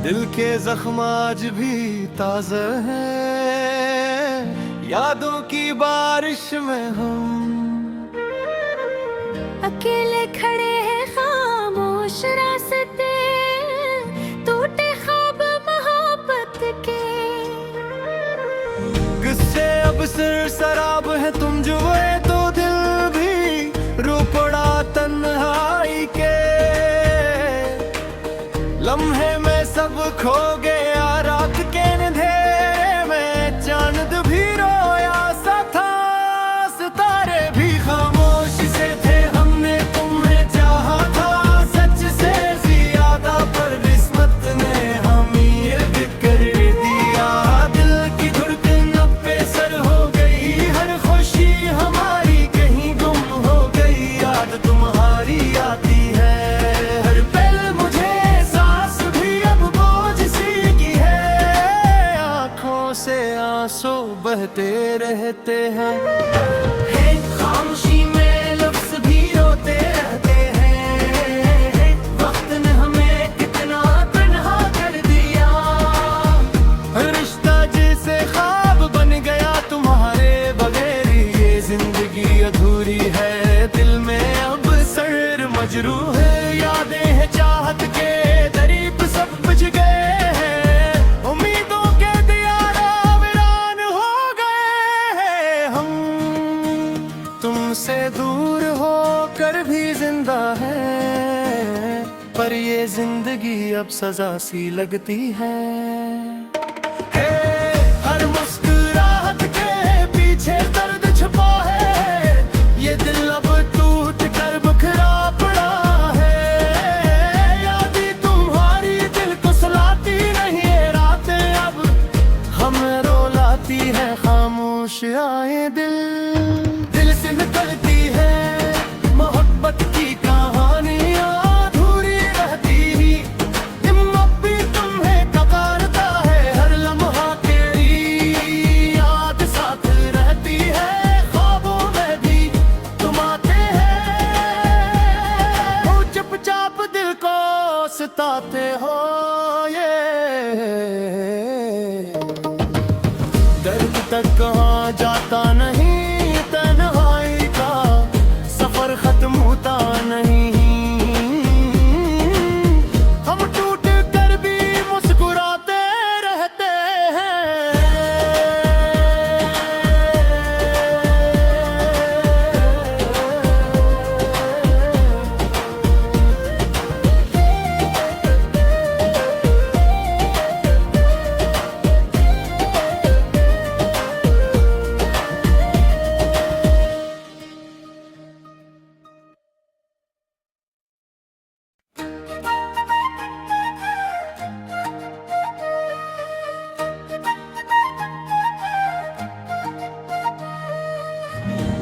दिल के जख्म आज भी ताज़ा हैं, यादों की बारिश में हम अकेले खड़े हैं खामोश रास्ते, टूटे ख्वाब मोहब्बत के। किससे अब सिर सराब है, तुम जो है तो दिल भी रो पड़ा तन्हाई के। लम्हे में सब खो गया रात के अंधेरे में, चांद भी रोया सा था, सितारे भी खामोश से थे। हमने तुम्हें चाहा था सच से ज्यादा, पर किस्मत ने हमें कर दिया। दिल की धड़कन अब बेसर हो गई, हर खुशी हमारी कहीं गुम हो गई। याद तुम्हारी आती है हर पल मुझे, सांस भी अब बोझ सी की है। आंखों से आंसू बहते रहते हैं, खामोशी में लफ्ज़ भी रोते रहते हैं। वक्त ने हमें कितना तन्हा कर दिया, रिश्ता जैसे ख्वाब बन गया तुम्हारे बगैर। ये जिंदगी अधूरी है, दिल में अब सर मजरूह है। यादें हैं चाहत के दरीब सब बुझ गए हैं, उम्मीदों के दियारा वीरान हो गए हैं। हम तुमसे दूर हो कर भी जिंदा है, पर ये जिंदगी अब सजा सी लगती है। हर मुस्कुराहट के पीछे दर्द छुपा है, ये दिल अब टूट कर बिखरा पड़ा है। यादें तुम्हारी दिल को सुलाती नहीं है, रातें अब हमें रुलाती है। खामोश आए दिल से निकलती है मोहब्बत की कहानियां, अधूरी रहती ही हिम्मत भी तुम्हें पुकारता है। हर लम्हा तेरी याद साथ रहती है, ख्वाबों में भी तुम आते हैं। वो चुपचाप दिल को सताते हो, ये दर्द तक कहाँ जाता नहीं, तन्हाई का सफर खत्म होता नहीं। हम टूट कर भी मुस्कुराते रहते हैं।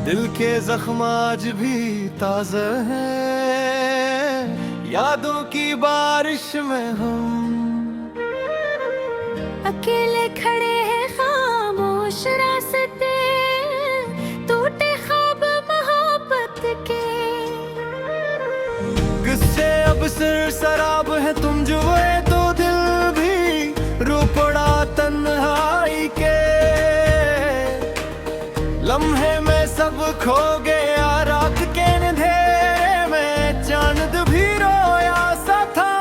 दिल के जख्म आज भी ताज़ा हैं, यादों की बारिश में हम अकेले खड़े हैं खामोश रास्ते, टूटे ख्वाब मोहब्बत के। किससे अब सिर सराब है, तुम जो है तो दिल भी रो पड़ा तन्हाई के। लम्हे में सब खो गया रात के अंधेरे में, चांद भी रोया सा था,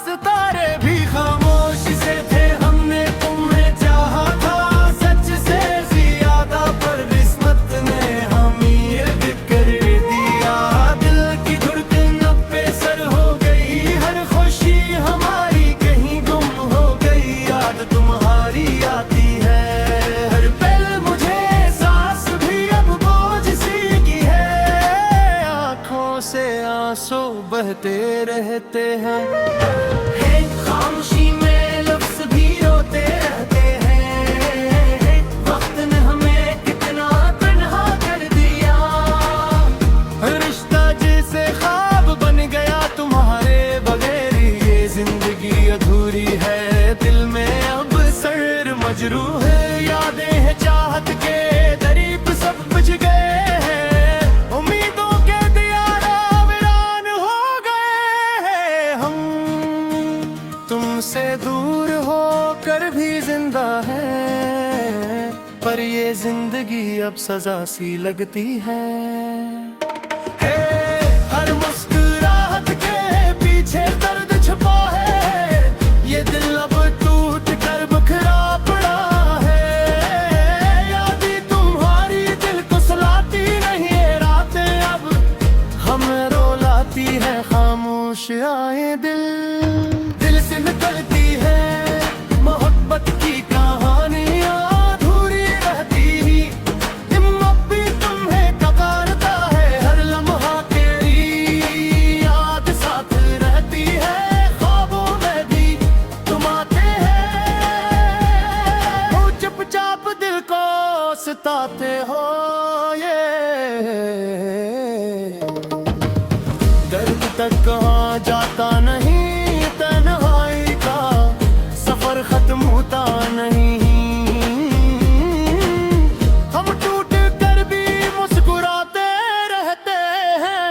सितारे भी खामोश से थे। हमने तुम्हें चाहा था सच से ज्यादा, पर किस्मत ने हमें कर दिया। दिल की धड़कन अब बेसर हो गई, हर खुशी हमारी कहीं गुम हो गई। याद तुम्हारी आती है हर पल मुझे, सांस भी अब बोझ सी की है। आंखों से आंसू बहते रहते हैं, खामोशी में लफ्ज़ भी रोते रहते हैं। वक्त ने हमें कितना तन्हा कर दिया, रिश्ता जैसे ख्वाब बन गया तुम्हारे बगैर। ये जिंदगी अधूरी है, दिल में अब सर मजरूह है। यादें हैं चाहत के दरीब सब बुझ गए हैं, उम्मीदों के दियारा वीरान हो गए हैं। हम पर ये जिंदगी अब सजा सी लगती है। हर मुस्कुराहट के पीछे दर्द छुपा है, ये दिल अब टूट कर बिखरा पड़ा है। यादें तुम्हारी दिल को सुलाती नहीं, ये रातें अब हमें रुलाती है। खामोश आए दिल से निकलती है मोहब्बत की कहानियां अधूरी रहती ही। हिम्मत भी तुम्हें कबारता है, हर लम्हा तेरी याद साथ रहती है। ख्वाबों में भी तुम आते हैं, वो चुपचाप दिल को सताते हो। ये दर्द तक कहाँ जाता नहीं, तन्हाई का सफर खत्म होता नहीं। हम टूट कर भी मुस्कुराते रहते हैं।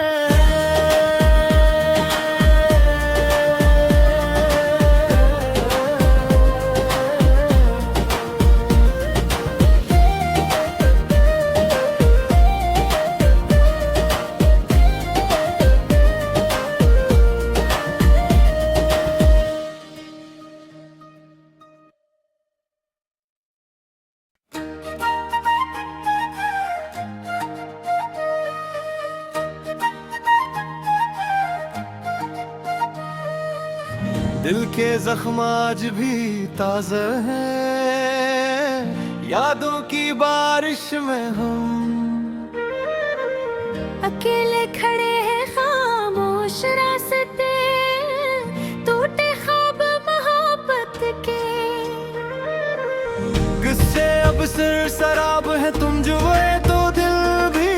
दिल के जख्म आज भी ताज़ा हैं, यादों की बारिश में हम अकेले खड़े हैं खामोश रास्ते, टूटे ख्वाब मोहब्बत के। किससे अब सिर सराब है, तुम जो है तो दिल भी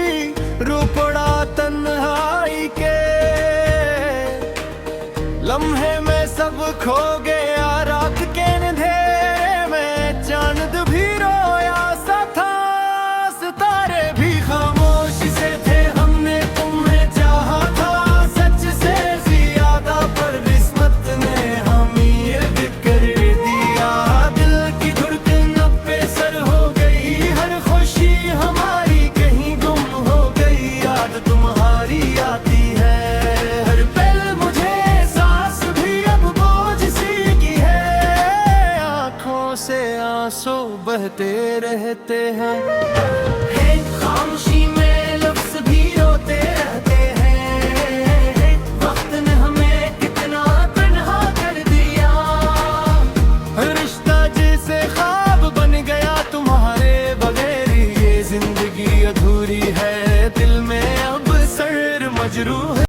रो पड़ा तन्हाई के। लम्हे में सब खो गया रात के अंधेरे में, चांद भी रोया सा था, सितारे भी खामोश से थे। हमने तुम्हें चाहा था सच से ज्यादा, पर किस्मत ने हमें ये कर दिया। दिल की धड़कन अब बेसर हो गई, हर खुशी हमारी कहीं गुम हो गई। याद तुम्हारी आती है हर पल, मुझे सांस भी अब बोझ सी की है। आंखों से आंसू बहते रहते हैं, खामोशी में लफ्ज भी रोते रहते हैं। वक्त ने हमें कितना तन्हा कर दिया, रिश्ता जैसे ख्वाब बन गया तुम्हारे बगैर। ये जिंदगी अधूरी है, दिल में अब सर मजरूह है।